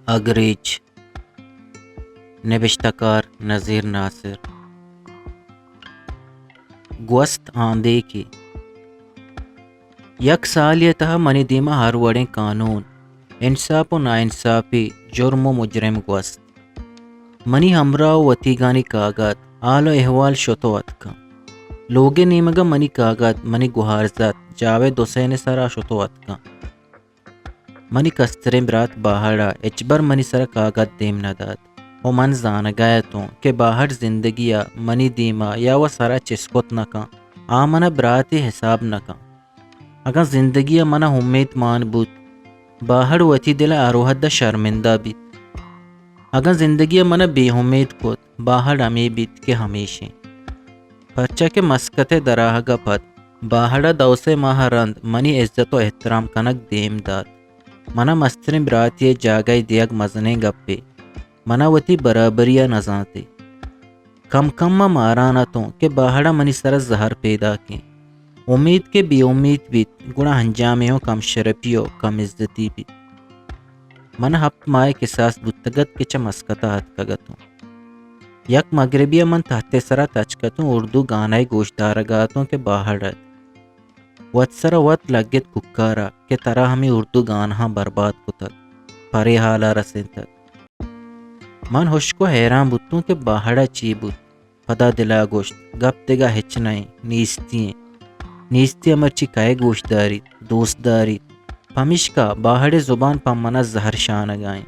اگریچ نوشتہ کار نذیر ناصر. گوست آندے کی یک سال تہ منی دیما ہر وڑیں قانون انصاف و ناانصافی جرم و مجرم گوست منی ہمراہ وتی گانی کاغت آل و احوال شتو اتکا لوگے نیمگا منی کاغت منی گہارزت جاوید حسین سرا شتو اتکا منی کستریں برات باہڑا اچبر منی سر کاغت دیم نداد و من زانگایتوں کہ باہر زندگیا منی دیما یا و سرا چسکت نکا آمنا براتی حساب نکا اگا زندگی منا امید مان بود باہر وتی دل آروحد دا شرمندہ بیت اگا زندگی منا بے امید کت باہر امی بیت کے ہمیشیں پرچہ کے مسکت دراہ گا پت باہر دوسے ماہ رند منی عزت و احترام کنک دیم داد منا مسترین براتی جاگئی دیگ مزنے گپے منا وتی برابریا نزانتے کم کم مارانتوں کہ باہر منی سر زہر پیدا کے امید کے بے امید بیت گناہ انجامیوں کم شرفیوں کم عزتی بیت من ہفت مائے کے ساس بتگت کے چمسکتا ہت کگتوں یک مغربی من تحت سرا تچکتوں اردو گانائی گوشدار گاتوں کے باہر رد وط سرا وط لگت ککارا کہ ترا ہمیں اردو گانہاں برباد کتک پرے حالا رسیں تک من ہوش کو حیران بتوں کہ باہرا چی بت پدا دلا گوشت گپ دگا ہچنائیں نیستی امرچی کائے گوشداری دوست داری پمشکا باہر زبان پم منا زہر شان گائیں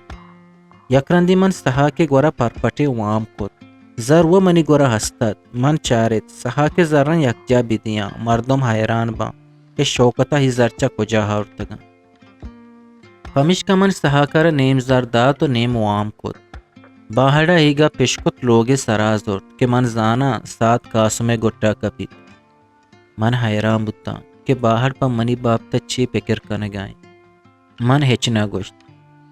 یکرندی من سہا کے گورا پرپٹے وام کت زر و منی گورا ہستت من چارت سہا کے زرن یکجا بدیاں مردم حیران باں کہ شوکتا ہی زرچا کجا ہورتگا پمشکا من سہا کر نیم زردات و نیم وام کت باہرا ہیگا پشکت لوگے سرازورت کہ من زانا سات کاسمے گٹا کپیت من حیران بتا کہ باہر پا منی باپ تچی پکر کنگائیں من ہچنا گوشت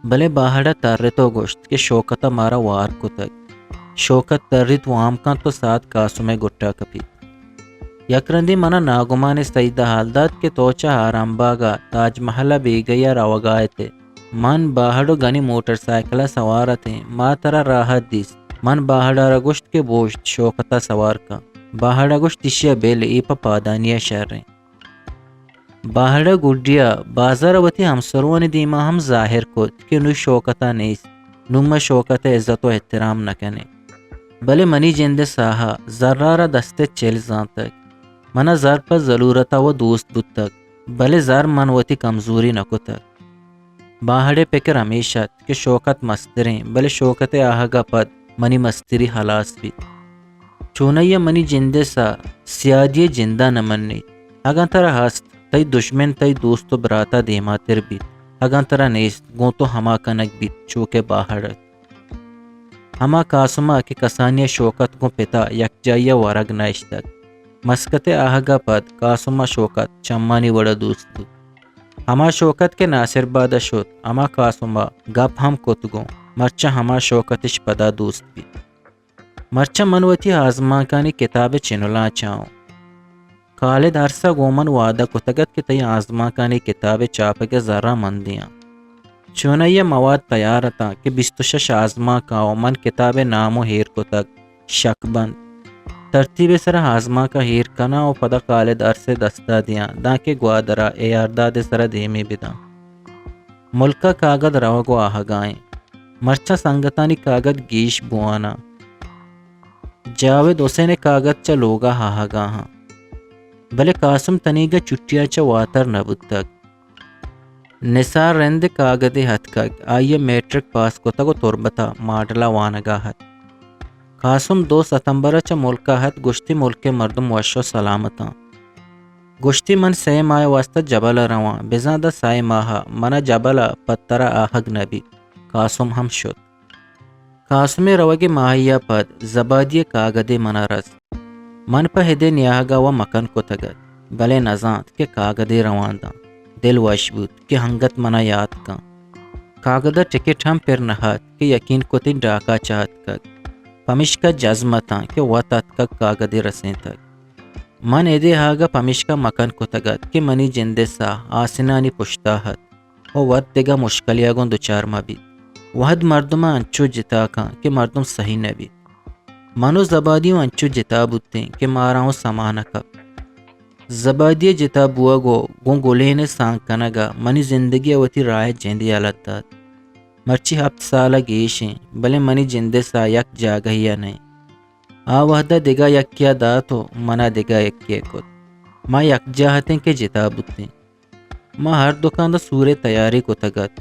بلے باہرا ترتو گوشت کہ شوکتا مارا وار کتگ شوکت ترت وام کن تو سات کاسمے گٹا کپیت یکرندی منا ناگمان سیدہ حالداد کے توچا آرام باغا تاج محلہ بے گیا روگائے تھے من باہڑو گنی موٹر سائیکلہ سوارا تھے ما ترا راحت دیس من باہڑا رگوشت کے بوشت شوکتا سوار کا باہڑا گوشت تشیا بیل ایپا پادانیا شہریں باہڑا گڈیا بازار وتی ہمسروانی دیما ہم ظاہر کت کہ نو شوکتا نیس نما شوکتا عزت و احترام نکنے بلے منی جند ساہا ذرارا دستے چل زان تک منا زر پر ضرورتا و دوست بود تک بلے زر من وتی کمزوری نکو تک باہڑے پکر ہمیشہ کہ شوکت مستریں بلے شوکت آہگا پد منی مستری حلاس بھی چونیا منی جندے سا سیادی جندہ نمنی اگاں ترا ہست تی دشمن تی دوست و براتا دیما تر بیت اگاں ترا نیست گوں تو ہما کنک بیت چوکے باہرت ہما کاسما کی کسانی شوکت کو پتا یک جائیا ورگ نائشتک مسکت آہگا پد کاسما شوکت چمانی وڑا دوست بود ہما شوکت کے ناصر بادہ شد ہما کاسما گپ ہم کتگوں مرچہ ہما شوکتش پدا دوست بیت مرچہ منوتی آزما کانی کتاب چنولا چاؤں خالد عرصہ گومن وعدہ کتگت کی تی آزما کانی کتاب چاپ کے ذرہ مندیاں چونہ یہ مواد تیار تھا کہ 26 آزما کاؤ من کتاب نامو ہیر کتگ شک بند ترتیب سر آزما کا ہیر کنا و پدا خالد عرصے دستا دیاں دا کے گوادرا اے ارداد سر دیمی بداں ملکہ کاغد روگو آہگائیں مرچہ سنگتانی کاغد گیش بوانا جاوید حسین کاغذ چا لوگا ہاہگاہاں بلے قاسم تنیگا چٹیا چا واتر نبود تک نثار رند کاغذ ہتھ کگ آئیے میٹرک پاس کو تگو تربتا ماڈلا وانگا ہتھ قاسم 2 ستمبر چا ملکا ہتھ گشتی ملک مردم وشو سلامتاں گشتی من سہ ماہ واسطہ جبل رواں بزاں دا سائے ماہا منا جبل پترا آہگ نبی قاسم ہم شد قاسم روگی ماہیا پد زبادی کاغدے منا رس من پہ ہدے نیاہگا و مکن کو تگت بلے نزانت کہ کاغدے روانداں دل وش بود کہ ہنگت منا یاد کاں کاغدہ ٹکٹ ہم پھر نہات کہ یقین کو تین ڈاکا چاہت کگ پمشکا جزمتاں کہ وطت کگ کاغدے رسیں تک من ایدے ہاگا پمشکا مکن کو تگت کہ منی جندے سا آسنانی پشتا ہت و وط دگا مشکلیا گون دوچار مبی وحد مردمہ انچو جتا کھاں کہ مردم صحیح نبی منو زبادیوں انچو جتا بوتیں کہ ماراؤں سمانہ کب زبادی جتا بوا گو گون گولین سانگ کنگا منی زندگی وتی رائے جیندی علت داد مرچی 7 سالہ گیشیں بلے منی جندے سا یک جاگہ یا نہیں آ وحدہ دگا یک کیا دا تو منا دگا یک کیا کت ما یک جاہتیں کہ جتا بوتیں ما ہر دکان دا سورے تیاری کو تگت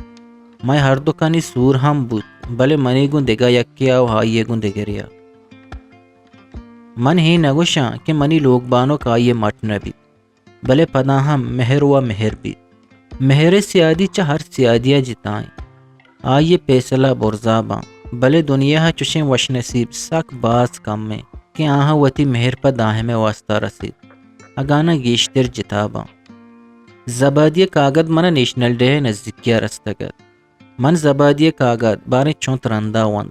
ما ہر دکانی سور ہم بوت بلے منی گون دگا یک کیا و ہائیے گون دگریا من ہی نگوشاں کہ منی لوگ بانو کا یہ مٹ نبیت بلے پدا ہم مہر و مہر بیت مہر سیادی چا ہر سیادیہ جتائیں آئیے پیسلہ برزاباں بلے دنیا چشیں وش نصیب سک باز کم میں کہ آہاں وتی مہر پا داہیں میں واسطہ رسید اگانا گیشتر جتاباں زبادی کاغد منا نیشنل ڈے نزدیکیا رستگت من زبادی کاغد بارے چونت رندہ وند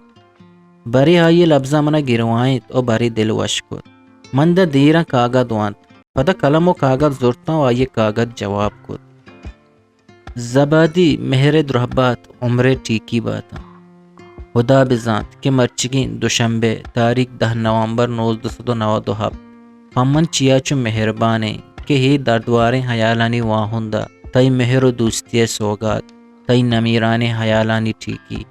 بری آئیے لفظہ منا گروائیں اور بری دل وشکت من دا دیرہ کاغد وند پدا قلم و کاغذ زورتا و آئیے کاغد جواب کت زبادی مہر درہبات عمر ٹیکی باتا خدا بزانت کہ مرچگین دوشنبے تاریخ 10 نومبر 1997 پمن چیاچو مہربانے کہ ہی دردواریں حیالانی واہندہ تئی مہر و دوستی سوگات تئی نمیرانی حیالانی ٹھیکی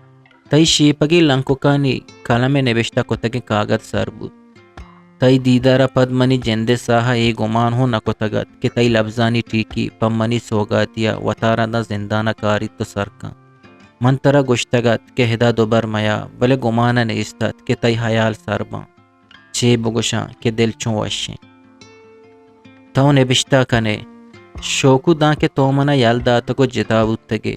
تئی شیپگی لنکوکانی قلم نوشتہ کتگی کاغذ سر بود تئی دیدارہ پد منی جندے ساہا اے گمان ہو نکتگت کہ تئی لفظانی ٹھیکی پم منی سوگاتیا وطارہ دا زندانہ کاری تو سرکاں من ترہ گشتگت کہ ہدا دوبر میا بلے گمانہ نیستت کہ تئی حیال سرباں چے بگشاں کہ دل چون وشیں تو نبشتہ کنے شوکو داں کہ تو منا یال داتکو جتا بودتگے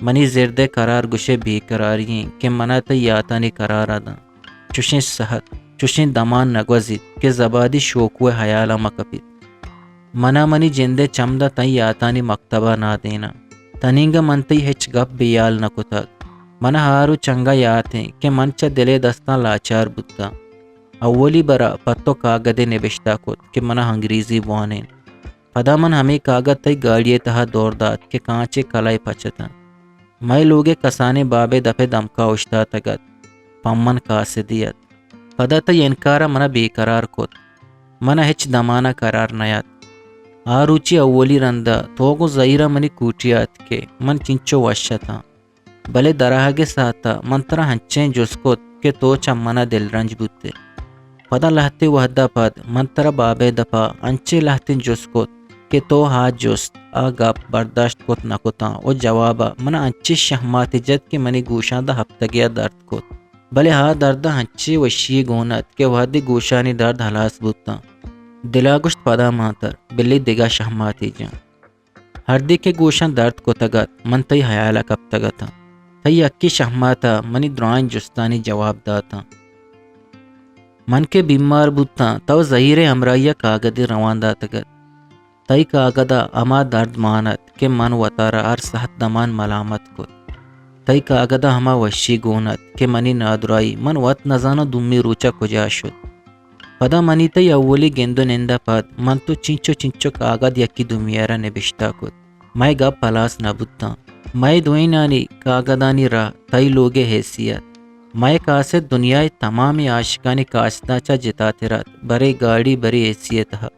منی زردے قرار گشے بے قراریں کہ منا تی یاتانی قرار داں چوشیں صحت چوشیں دمان نگوزید کہ زبادی شوکوے حیالہ مکپید منا منی جندے چمدہ تی یاتانی مکتبہ نہ دینا تنینگا منتی ہچ گپ بیال نکتگ منا ہارو چنگا یاتیں کہ منچا دلے دستان لاچار بودتا اولی برا پتو کاغدے نبشتہ کت کہ منا انگریزی بوانین پدا من ہمیں کاغد تی گاڑیے تہا دور داد کہ کانچے کلائی پچتا میں لوگے کسانے بابے دفے دمکا اشتا تگت پمن کاسدیت پدا تی انکارا منا بے قرار کت منا ہچ دمانا قرار نیات آروچی اولی رندہ توگو زہیرہ منی کوٹیات کے من چنچو وشتا بلے دراہگے ساتا من ترہ ہنچیں جس کت کہ تو چمنا دل رنج بوتے پدا لہتے وحدہ پد من ترہ بابے دپا انچے لہتے جس کت کہ تو ہاتھ جست آگاپ برداشت کت نکتا او جوابا منا انچے شہمات جد کہ منی گوشان دا ہفتگیا درد کت بلے ہاں دردہ ہنچے وشی گونت کہ وحدی گوشانی درد حلاس بوتا دلا گشت پدا ماتر بلی دگا شہماتی جان ہردی کے گوشان درد کو تگت من تی حیالہ کب تگتا تی اکی شہماتا منی درائن جستانی جواب داتا من کے بیمار بوتا تو ظہیر امرائیہ کاغدی روان داتگت تی کاغدہ اما درد مانت کہ من وطارہ ار صحت دمان ملامت کت تی کاغدہ ہما وشی گونت کہ منی نادرائی من وط نزانہ دمی روچا کجا شد پدا منی تی اولی گندو نندہ پد من تو چنچو کاغد یکی دمیارہ نبشتہ کت میں گا پلاس نبوتا میں دوئینانی کاغدانی راہ تی لوگے حیثیت میں کاسد دنیای تمامی عاشقانی کاسدہ چا جتاتے رات برے گاڑی بری حیثیت ہے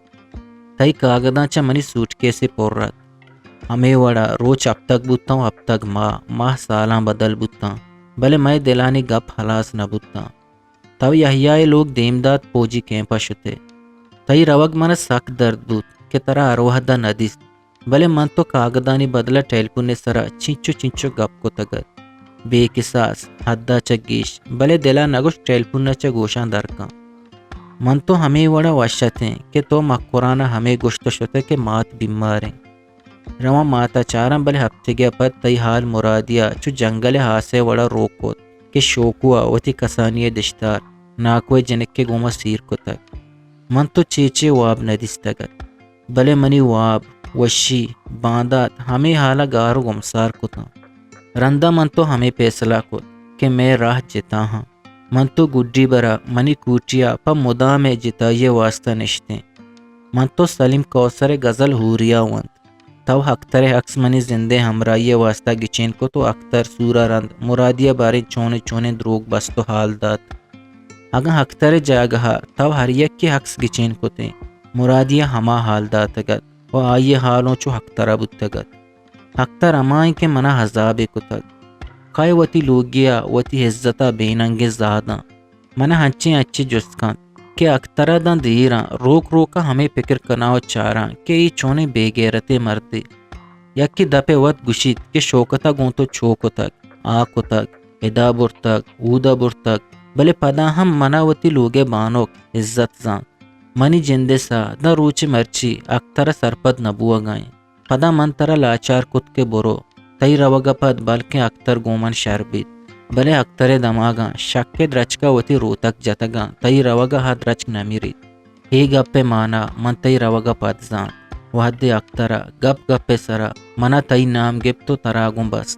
تی کاغداں چا منی سوٹ کیسے پور رات ہمیں وڑا روچ اب تک بوتا ہوں اب تک ماہ سالاں بدل بوتا بلے میں دلانی گپ حلاس نہ بوتا تو یحیاء لوگ دیمداد پوجی کیمپا شتے تی روگ من سک درد بود کہ ترا اروہ دا ندیس بلے من تو کاغدانی بدلا ٹیلپونے سرا چنچو گپ کو تگت بے قصاص حدہ چگیش بلے دلا نگوش ٹیلپونا چا گوشان درکاں من تو ہمیں وڑا وشتیں کہ تو مقرانہ ہمیں گشت شتے کہ مات بیماریں رواں ماتا چاراں بلے ہفتے گیا پد تی حال مرادیا چو جنگل ہاسے وڑا روکوت کہ شوکوا وتی کسانی دشتار ناکوے جنک کے گوما سیر کو تک من تو چیچے واب ندیس تگت بلے منی واب وشی باندات ہمیں حالا گارو گمسار کو تا رندہ من تو ہمیں فیصلہ کو کہ میں راہ جتا ہاں من تو گڈی برا منی کوٹیا پا مدا میں جتائیے واسطہ نشتیں من تو سلیم کوثر غزل ہوریا وند تو اختر عکس منی زندے ہمراہی واسطہ گچین کو تو اختر سورا رند مرادیہ بارے چونے چونے دروگ بس تو حال دات اگا اختر جاگہا تو ہر یک کی عکس گچین کو تے مرادیہ ہما حال داتگت و آئیے حالوں چو اخترہ بودتگت اختر امائیں کے منا حذاب کتگ کائے وتی لوگیا وتی عزتا بیننگ زاداں منا ہنچیں اچھی جسکان کہ اخترہ دان دیراں روک روکا ہمیں فکر کناو چاراں کہ ای چونے بے غیرتے مردے یک کی دپے وط گشید کہ شوکتا گون تو چھوکو تک آکو تک ادا برتک اودا برتک بلے پدا ہم منا وتی لوگے بانوک عزت زان منی جندے سا دا روچ مرچی اخترہ سرپد نبوہ گائیں پدا من ترہ لاچار کت کے برو تئی روگا پد بلکہ اختر گومن شربید بلے اختر دماغاں شک درچکا وتی روتک جتگاں تئی روگا ہا درچک نمیرید ہی گپے مانا من تئی روگا پد زان وحد اخترہ گپ گپے سرا منا تئی نام گپ تو تراگوں بس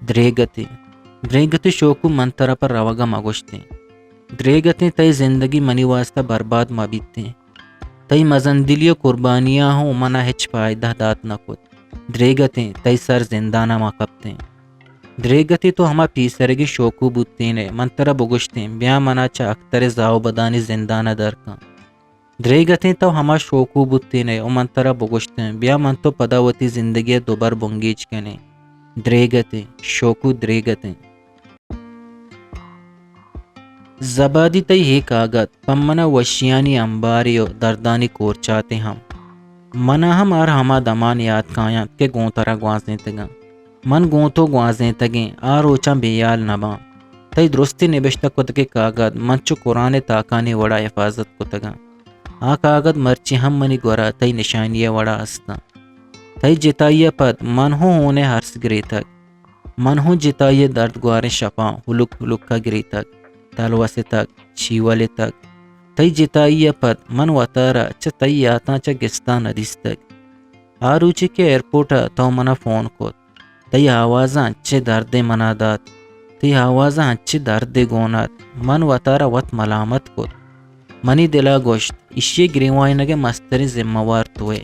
دریگتی شوکو من ترہ پر روگا مگوشتے دریگتی تئی زندگی منی واسطہ برباد مبیتے تئی مزندلی و قربانیاں ہوں منا ہچ فائدہ دات نکت دریگتی تئی سر زندانہ مکبتے دریگتی تو ہما پیسرگی شوکو بودتینے من ترہ بگوشتے بیا منا چا اختر زاو بدانی زندانہ درکاں دریگتی تو ہما شوکو بودتینے و من ترہ بگوشتے بیا من تو پداوتی زندگی دوبر بنگیچ کنے دریگتی شوکو دریگتی زبادی تی ہی کاغت پمنا وشیانی امباریو دردانی کورچاتے ہم منا ہم آر ہما دمان یاد کایاں کہ گون ترہ گوازیں تگاں من گون تو گوازیں تگیں آر اوچاں بیال نباں تی درستی نبشتہ کت کے کاغت منچو قرآن تاکانی وڑا حفاظت کتگاں آ کاغت مرچی ہم منی گورا تی نشانیہ وڑا استا تی جتائیہ پد من ہوں ہونے ہرس گری تک من ہوں جتائیہ درد گوارے شپاں ہلک ہلک کا گری تک تلوسے تک چھیوالے تک تی جتائیہ پد من وطارا چا تی یاتاں چا گستا ندیس تک آروچی کے ایئرپورٹا تو منا فون کت تی آوازاں چے درد منا دات تی آوازاں چے درد گونات من وطارا وط ملامت کت منی دلا گوشت اشی گریوائنگ مستری ذمہ وار توئے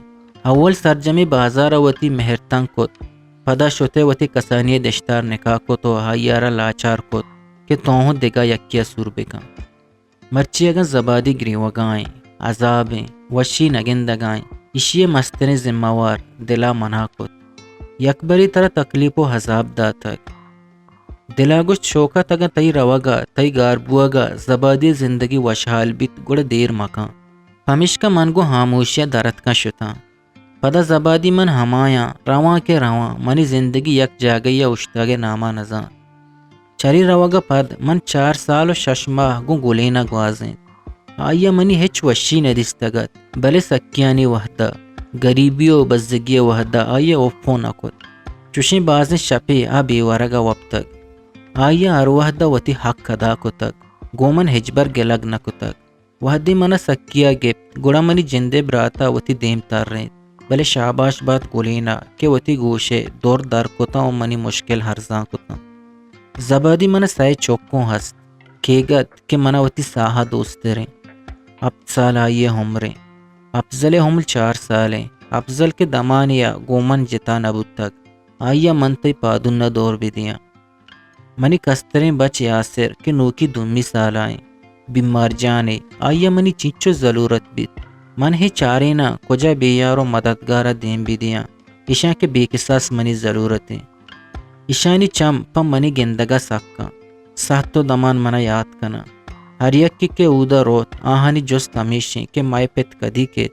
اول سرجمی بازار وتی مہرتن کت پدا شتے وتی کسانی دشتار نکاح کتو ہائیارا لاچار کت کہ توہوں دگا یکیا سور بکاں مرچی اگا زبادی گریوگائیں عذابیں وشی نگندگائیں اشی مستری ذمہ وار دلا منع کت یکبری طرح تکلیف و حذاب داتک دلا گوشت شوکا تگا تی روگا تی گاربوگا زبادی زندگی وشحال بیت گوڑ دیر مکان ہمیشکا من گو خاموشیہ درت کا شتا پدا زبادی من ہمایاں رواں کے رواں منی زندگی یک جاگئی اشتاگ نامہ نزان چری روگا پد من 4 سال و 6 ماہ گو گولینا گوازیں آیا منی ہچ وشی ندستگت بلے سکیانی وحدہ غریبی و بزدگی وحدہ آیا اوفو نکت چوشیں بازیں شپے آ بیورگا وقتک آیا ار وحدہ وتی حق ادا کتک گومن ہجبر گلگ نکتک وحدی منا سکیا گپ گوڑا منی جندے براتا وتی دیم تر رہیں بلے شاباش بات گولینا کہ وتی گوشے دور در کتا و منی مشکل ہرزاں کتا زبادی منا سائے چوکوں ہست کیگت کہ منا وتی ساہا دوست رہیں اب سال آئیے ہمریں افضل ہمل 4 سالیں افضل کے دمانیا گومن جتا نبود تک آئیا منتی پادن نہ دور بھی دیا منی کستریں بچ یاسر کہ نوکی 2 سال آئیں بیمار جانے آئیا منی چیچو ضرورت بیت من ہی چارے نہ کجا بے یارو مددگارہ دیم بھی دیا ایشاں کے بے قصاص منی ضرورتیں ایشانی چم پم منی گندگا سکا ساتو دمان منا یاد کنا ہر یک کے اودا روت آہانی جست ہمیشیں کہ مائے پت کدی کے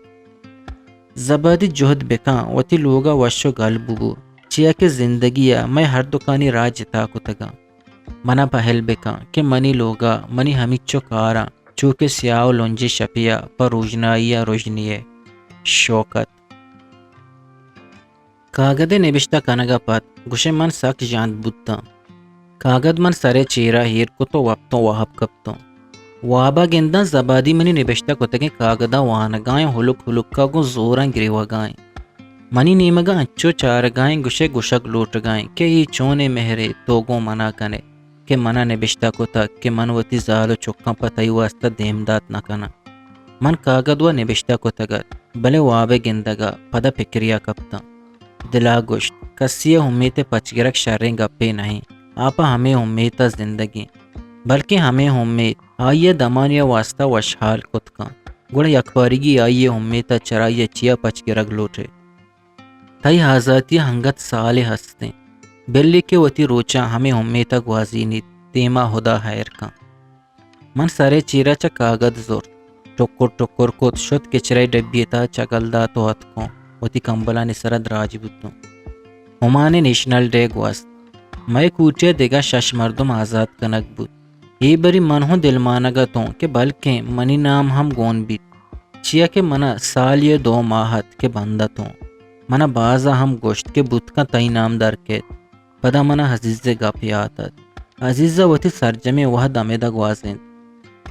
زبادی جہد بکاں وتی لوگا وشو گل بگو چیا کہ زندگیا میں ہر دکانی راہ جتا کو تگا منا پہل بکاں کہ منی لوگا منی ہمیچو کارا چونکہ سیاو لونجی شپیا پر روجنائیا روجنیے شوکت کاغد نبشتہ کنگا پت گوشے من سک جاند بودتا کاغد من سرے چیرا ہیر کو تو وقتوں وحب کبتوں وابا گندہ زبادی منی نبشتہ کتگیں کاغدہ وانگائیں ہلک ہلک کا گو زوراں گریوگائیں منی نیمگا اچھو چارگائیں گوشے گوشک لوٹ گائیں کہ ای چونے مہرے توگو منا کنے کہ منا نبشتہ کتک کہ من وتی زالو چکاں پتائی واسطہ دیمدات نہ کنا من کاغد و نبشتہ کتگت بلے وابے گندگا پدا فکریا کبتا دلا گشت کسی امید پچگرک شریں گپے نہیں آپا ہمیں امید زندگی بلکہ ہمیں امید آئیے دمانیہ واسطہ وشحال کت کا گڑ یکبارگی آئیے امید چرائیے چیا پچگرگ لوٹے تئی آزادی ہنگت سال ہستے بلی کے وتی روچا ہمیں امید گوازینی تیما ہدا حیر کا من سارے چیرا چا کاغذ زور ٹکر ٹکر کت شد کچرائی ڈبی تا چگل دا تو ہت کو وتی کمبلا نسرد راج بتوں ہمانے نیشنل ڈے گوست میں کوٹیا دیگا شش مردم آزاد کنک بود ای بری من ہوں دل مانگا تو کہ بلکہ منی نام ہم گون بیت چیا کہ منا سال یہ 2 ماہت کے بندہ تو منا بازا ہم گوشت کے بت کا تئی نام در کیت پدا منا حزیز گپ یاتت عزیزہ وتی سرجمی وہ دمے دا گوازین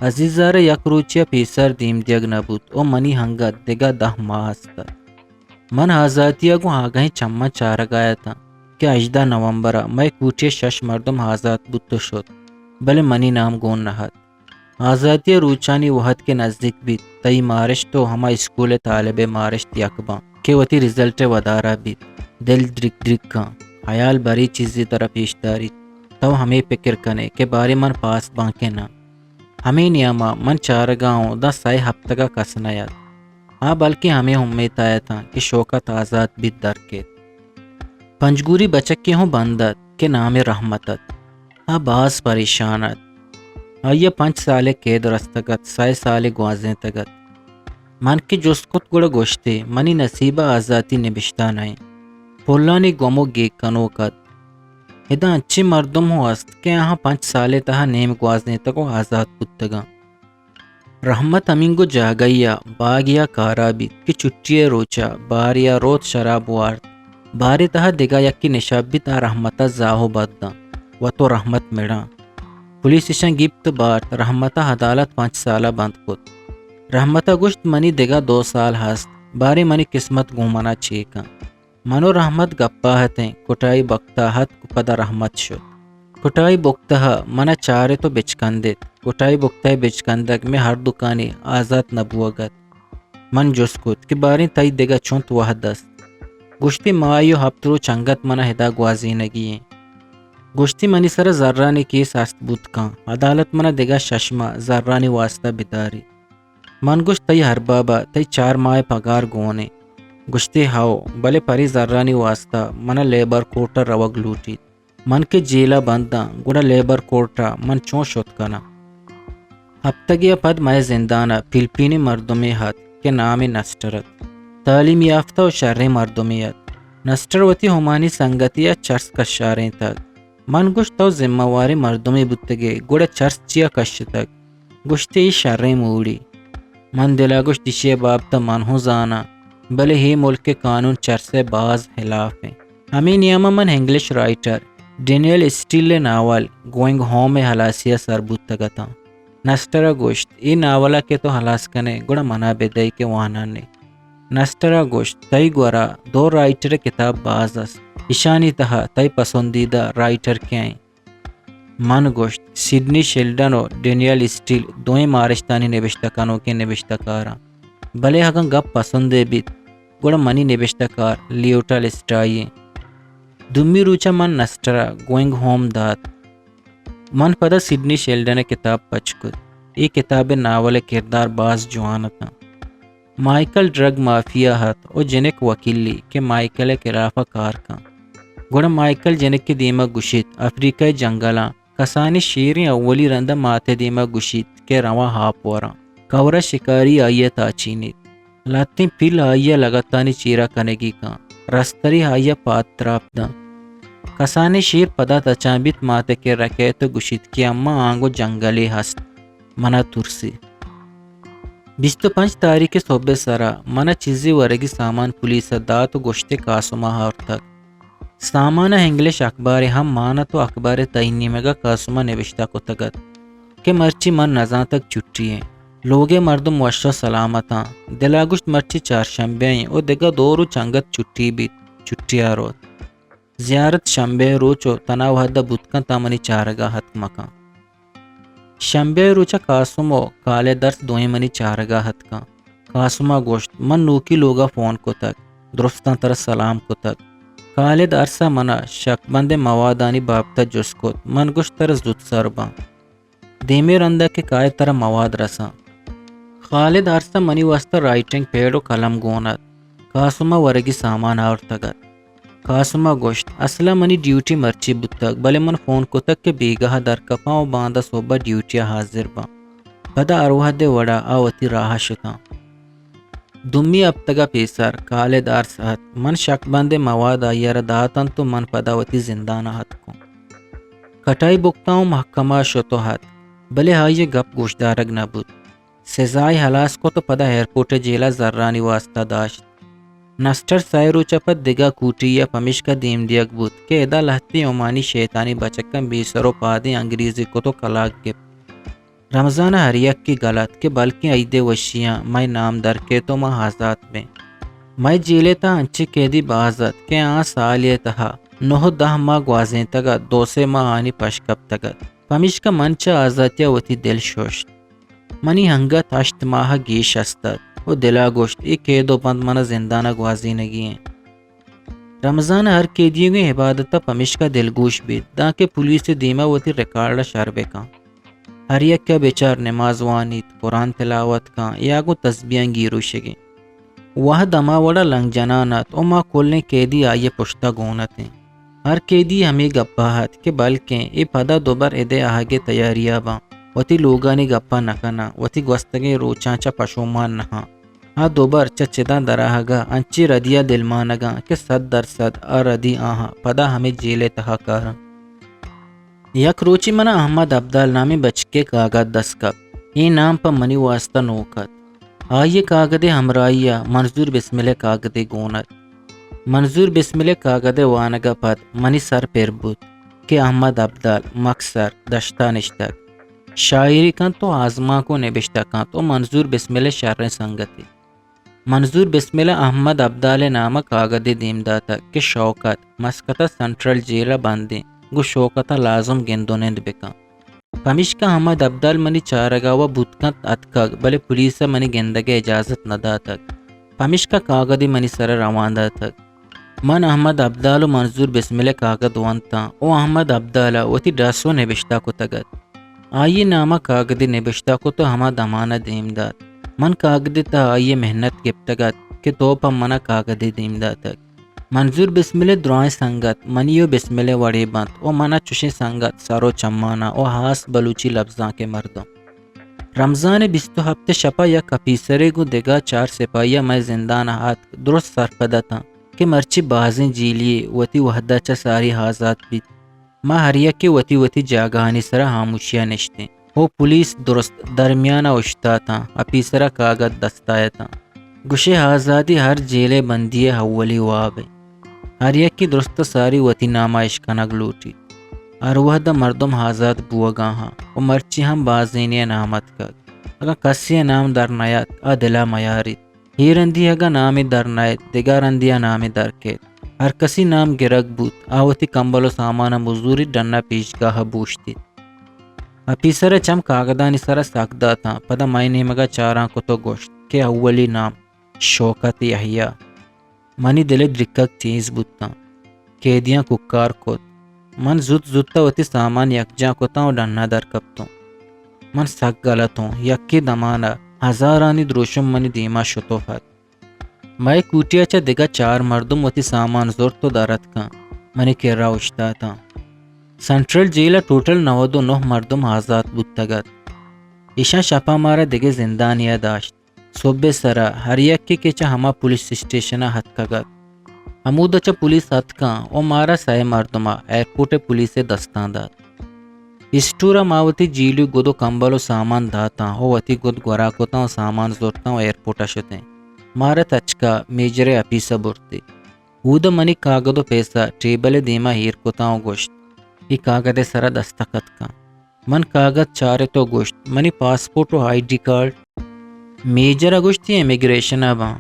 عزیزہ را یک روچیا پیسر دیم دیگ نبود او منی ہنگت دیگا 10 ماہ استد من آزادیا گو آگہیں چمہ چارہ گایا تھا کہ 18 نومبر میں کوٹے شش مردم آزاد بودتو شد بلے منی نام گون نہت آزادی روچانی وحد کے نزدیک بھی تئی مارش تو ہما اسکول طالب مارش یکباں کہ وتی رزلٹ ودارہ بھی دل ڈرک ڈرک کا خیال بری چیزی طرح پیش داری تو ہمیں فکر کنے کہ بارے من پاس بانکے نہ ہمیں نیاما من چارگاؤں دا سائے ہفتہ کا کسنا یاد ہاں بلکہ ہمیں امید آیا تھا کہ شوکت آزاد بھی در کے پنجگوری بچک کے ہوں بندت کے نام رحمتت ہاں باز پریشانت آئیے 5 سال قید رستگت 6 سال گوازیں تگت من کی جس کت گڑ گوشتے منی نصیبہ آزادی نبشتہ نہیں پولانی گمو گیگ کنو کت ہدا اچھی مردم ہو است کہ یہاں 5 سال تہا نیم گوازنے تکو آزاد پتگا رحمت امینگو جاگیا باگیا کارا بھی کہ چٹیے روچا باریا روت شراب وارد باری تہا دگا یکی نشاب بھی تا رحمتا زاہو بددا و تو رحمت میڑا پولیس اسٹیشن گیپت بارت رحمتا عدالت 5 سالہ بند کت رحمتا گشت منی دگا 2 سال ہست باری منی قسمت گومنا چیکا منو رحمت گپا ہتیں کٹائی بکتا ہت پدا رحمت شد کٹائی بکتا منا چارے تو بچکندت کٹائی بکتا بچکندک میں ہر دکانی آزاد نبوگت من جس کت کہ باری تئی دگا چونت وحدست گشتی مایو ہفترو چنگت منا ہدا گوازینگی گشتی منی سر ذرانی کیس است بود کان عدالت منا دگا ششما ذرانی واسطہ بداری من گشت تئی ہر بابا تئی 4 ماہ پگار گونے گشتی ہاؤ بلے پری ذرانی واسطہ منا لیبر کوٹا روگ لوٹی من کے جیلا بندہ گڑا لیبر کوٹا من چون شد کنا ہفتگیا پد میں زندانہ فلپینی مردمی ہاتھ کے نام نسٹرت تعلیم یافتہ و شرح مردمیت نسٹر وتی ہمانی سنگتیا چرس کشاریں تک من گشت تو ذمہ واری مردمی بتگے گڑا چرس چیا کش تک گشتی شرح موڑی من دلا گشت دشے بابتا من ہوں زانا بلے ہی ملک کے قانون چرسے باز خلاف ہیں ہمیں نیاما من English writer Danielle Steel novel going home میں ہلاسیا سربوت تگتا نسٹرا گوشت ای ناولا کے تو ہلاس کنے گڑا منا بدائی کے وانا نے نسٹرا گوشت تئی گورا 2 رائٹر کتاب باز است اشانی تہا تئی پسندیدہ رائٹر کے ہیں من گوشت سڈنی شیلڈن و ڈینیل اسٹیل دوئیں مارشتانی نوشتکانوں کے نوشتکارا بلے ہگن گپ پسندے بیت گوڑا منی نوشتکار لیوٹا لسٹائی دمی روچا من نسٹرا گوئنگ ہوم دات من پدا سڈنی شیلڈن کتاب پچکت یہ کتاب ناول کردار باز جوان تھا مائیکل ڈرگ مافیا ہت او جنک وکیلی کہ مائیکل خلافہ کار کا گوڑا مائیکل جنک کی دیما گشت افریقہ جنگلاں کسانی شیریں اولی رندہ ماتے دیما گشت کے رواں ہاپ ورا کورا شکاری آئیے تاچینیت لاتیں پھل آئیے لگتانی چیرا کنگی کا رستری آئیے پات تراپدا کسانی شیر پدا تچامبیت ماتے کے رکھے تو گشت کی اما آنگو جنگلی ہست منا ترسی 25 تاریخ صبح سرا منا چیزی ورگی سامان پولیس دات و گشتے کاسما ہار تک سامان انگلش اخبار ہم مانا تو اخبار تینی مگا کاسما نوشتہ کو تگت کہ مرچی من نزاں تک چھٹی ہیں لوگے مردم وشو سلامتاں دلاگشت مرچی 4 شنبے ہیں او دگا 2 رو چنگت چھٹی بھی چھٹی آروت زیارت شنبے روچو تناو حد بودکن تامنی چارگاہ حت مکان شنبے روچا کاسمو کالے درس دوئی منی چارگاہ حت کا کاسما گوشت من نوکی لوگا فون کو تک درستان تر سلام کو تک خالد عرصہ منا شک بند موادانی بابتہ جسکت من گشتر زد سرباں دیمے رندہ کے کائے تر مواد رساں خالد عرصہ منی واسطہ رائٹنگ پیڑ و قلم گونت کاسما ورگی سامان آور تگت کاسما گوشت اصلا منی ڈیوٹی مرچی بتک بلے من فون کو تک کے بیگاہ در کپاں و باندہ صوبہ ڈیوٹیا حاضر باں پدا اروہ دے وڑا آوتی راہ شتاں دمی اب تگا پیسر خالد عرصہ من شک بند مواد آئیر داتن تو من پدا وتی زندانہ ہت کو کٹائی بکتاؤں محکمہ شتو ہت بلے ہائی گپ گوشدارگ نبود سزائی حلاس کو تو پدا ایئرپورٹ جیلا ذرانی واسطہ داشت نسٹر سائرو چپت دگا کوٹی یا پمش کا دیم دیگ بود کہ ادا لہتی عمانی شیطانی بچکم بیسرو پادی انگریزی کو تو کلاک گپ رمضان ہریک کی غلط کہ بلکہ عید وشیاں میں نام در کے تو ماں حضات میں میں جیلے تا انچی قیدی بازت کہ آن سالی تہا 9-10 ماہ گوازیں تگا 2 ماہ آنی پشکب تگت پمش کا منچا آزاتیا وتی دل شوشت منی ہنگت 8 ماہ گیش استد و دلا گوشت ای قید و بند من زندانہ گوازی نگی ہیں رمضان ہر قیدیوں کی عبادتہ پمش کا دل گوش بیت دا کہ پولیس دیما وتی ریکارڈ شربے کان ہر یک کا بیچار نماز وانیت قرآن تلاوت کان یا کو تسبیحاں گیرو شگیں وہ دما وڑا لنگ جنانت او ما کولنے قیدی آئیے پشتہ گونتیں ہر قیدی ہمیں گپاہت کہ بلکہ ای پدا دوبر ایدے آگے تیاریا باں وتی لوگانی گپا نکنا وتی گوستگے روچانچا پشومان نہا ہاں دوبر چچداں دراہگا انچی ردیا دلمانگا کہ 100% ردی آہاں پدا ہمیں جیلے تہا کارا یک روچی منا احمد عبدال نامی بچکے کاغذ دسکب یہ نام پا منی واسطہ نوکت آئیے کاغذ ہمرائیہ منظور بسملے کاغذ گونت منظور بسملے کاغذ وانگا پد منی سر پیر بود کہ احمد عبدال مکسر دشتہ نشتک شاعری کن تو آزما کو نبشتہ کن تو منظور بسملے شر سنگتی منظور بسملہ احمد عبدال نامہ کاغذ دیم داتا کہ شوکت مسکتا سنٹرل جیلہ باندیں گو شوکتا لازم گندونند بکا پمش کا احمد عبدال منی چارگاوا بودکت اتکاگ بلے پولیس منی گندگے اجازت نداتک پمش کا کاغذی منی سر رواندہ تک من احمد عبدال و منظور بسملہ کاغذ وانتا او احمد عبدالہ وتی ڈاسو نبشتہ کو تگت آئیے نامہ کاغذی نبشتہ کو تو ہما دمانہ دیم دات من کاغذی تا آئیے محنت گپتگت کہ تو پا منا کاغذی دیم داتک منظور بسملہ درائیں سنگت منیو بسملہ وڑے بند او منا چشے سنگت سارو چمانا او ہاس بلوچی لفظاں کے مردوں رمضان 20 ہفتے شپا یا کپیسرے گو دگا 4 سپاہیہ میں زندان ہاتھ درست سرپدہ تھا کہ مرچی بازیں جیلیے وتی وحدہ چا ساری حاضات بیت ما ہریا کے وتی جاگہانی سرا ہاموشیاں نشتے وہ پولیس درست درمیانہ اشتا تھا اپیسرا کاغذ دستایا تھا گشے آزادی ہر جیلے بندی حولی واب ہر یک کی درست ساری وتی نامہ اشکنگ لوٹی اروہ دا مردم حاضات بوگاہاں و مرچی ہم بازینی نامت کا اگا کسی نام در نیت ادلا میارید ہیرندی اگا نامی در نیت دگارندیا نامی در کیت ہر کسی نام گرگ بوت آوتی کمبل و سامان مزدوری ڈننا پیشگاہ بوشتی اپیسر چم کاغدانی سر ساکدہ تھا پدا مائنی مگا چاراں کو تو گوشت کہ اولی نام شوکت یحییٰ منی دل درکک تیز بوتا قیدیاں ککار کت من زدتا وتی سامان یکجاں کتا و ڈننا در کبتوں من سک غلطوں یکی دمانا ہزارانی دروشم منی دیما شتوفت میں کوٹیا چا دگا 4 مردم وتی سامان زور تو دارت کا منی کرا اشتا تھا سنٹرل جیلہ ٹوٹل 99 مردم آزاد بودتگت ایشان شپا مارا دگے زندانیہ داشت صوبے سرا ہر یک کے چا ہما پولیس اسٹیشنہ ہتھ کگت ہمودہ چا پولیس ہتھ کان او مارا سائے مردمہ ایئرپورٹ پولیس دستان دات اسٹورا ماوتی جیلو گدو کمبل و سامان داتا او وتی گد گورا کوتا و سامان زورتا و ایئرپورٹا شتیں مارا تچکا میجر اپیسا برتی اودا منی کاغذ و پیسہ ٹیبل دیما ہیر کوتا و گوشت ای کاغذ سرا دستخط کا من کاغذ چارے تو گوشت منی پاسپورٹ و ID کارڈ میجر گوشتی امیگریشن اباں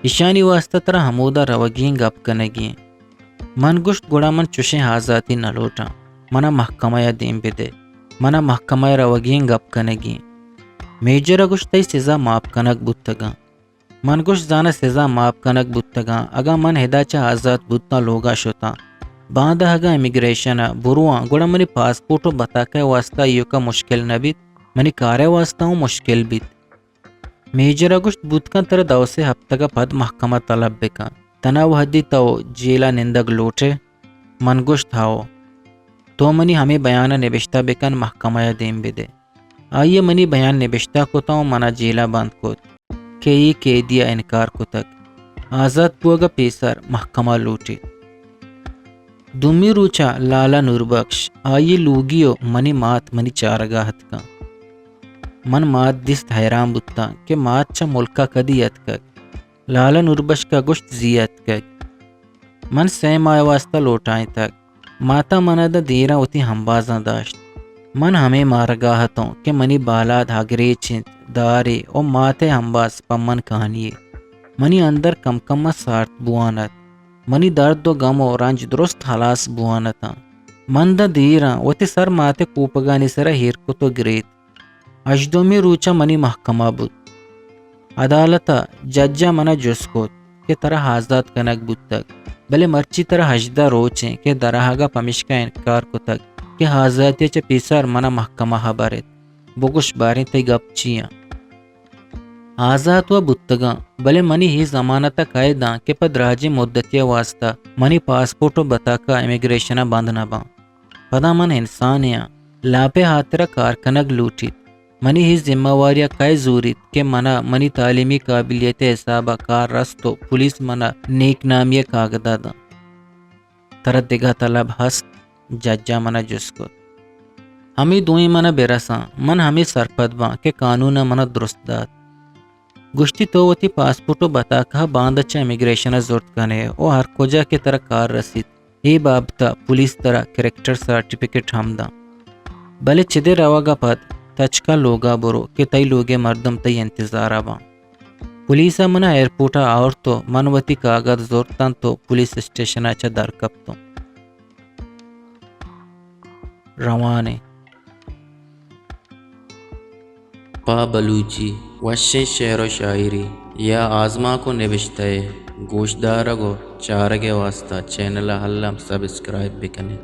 ایشانی واسطہ ترا ہمودا روگین گپ کنگین من گوشت گوڑا من چوشیں حاضاتی نلوٹا منا محکمہ یا دیم بدے منا محکمہ روگین گپ کنگین میجر گوشتی سزا ماپ کنک بودتگا من گوش زانہ سزا ماپ کنک بودتگاں اگا من ہدا چا آزاد بودتا لوگا شتا باندہ ہگا امیگریشن بروان گوڑا منی پاسپورٹو بتاکے واسطہ یو کا مشکل نبیت منی کارے واسطہ ہوں مشکل بیت میجرہ گوشت بودکن تر دو سے ہفتگا پد محکمہ طلب بکن تناو حدی تو جیلا نندگ لوٹے من گوشت ہاو تو منی ہمیں بیانہ نبشتہ بکن محکمہ دیم بدے آئیے منی بیان نبشتہ کتا ہوں منا جیلا بند کت کہ یہ قیدیہ انکار کتک آزاد پوگا پیسر محکمہ لوٹی دومی روچا لالا نور بخش آئیے لوگیو منی مات منی چارگاہت کا من مات دست حیران بودتا کہ مات چا ملکہ کدیت کک لالا نور بخش کا گوشت زیت کک من سیم آئے واسطہ لوٹائیں تک ماتا منا دا دیرہ ہوتی ہمبازاں داشت من ہمیں مارگاہتوں کہ منی بالاد ہاگرے چنت دارے او ماتے ہمباز پمن کہانیے منی اندر کم کم سارت بوانت منی درد و غم و رنج درست حلاس بوانتا من دا دیرہ وتی سر ماتے کوپگانی سرہ ہیر کتو گریت اجدومی روچا منی محکمہ بود عدالتا ججا منا جس کت کہ طرح آزاد کنک بود تک بلے مرچی طرح حجدہ روچیں کہ درہگا پمش کا انکار کتک کہ حاضراتی چا پیسر منا محکمہ حبارت بگوش باریں تی گپ چیاں آزاد و بودتگاں بلے منی ہی زمانتا قائداں کہ پد راجی مدتیا واسطہ منی پاسپورٹو بتاکا امیگریشنہ بند نہ باں پدا من انسانیاں لاپے ہاترہ کارکنگ لوٹیت منی ہی ذمہ واریہ کئی زوریت کہ منی تعلیمی قابلیت حسابہ کار رستو پولیس منا نیک نامی کاغدہ دا تردگہ طلب ہست ججا منا جس کو ہمیں دوئی منا برساں من ہمیں سرپد باں کہ قانون منا درست داد گشتی تو وتی پاسپورٹو بتاکا باندچا امیگریشن زورت کنے او ہر کجا کے طرح کار رسید ای بابتا پولیس طرح کریکٹر سرٹیفکیٹ ہم دا بلے چدے رواگا پد تچکا لوگا برو کہ تئی لوگے مردم تئی انتظارا با پولیسا منا ایئرپورٹا آور تو من وتی کاغذ زورتان تو پولیس اسٹیشن چا درکب تو روانے پا بلوچی وشے شعر و شاعری یا آزما کو نبشتہ گوشدارگو چارگے واسطہ چینل حلم سبسکرائب بکنے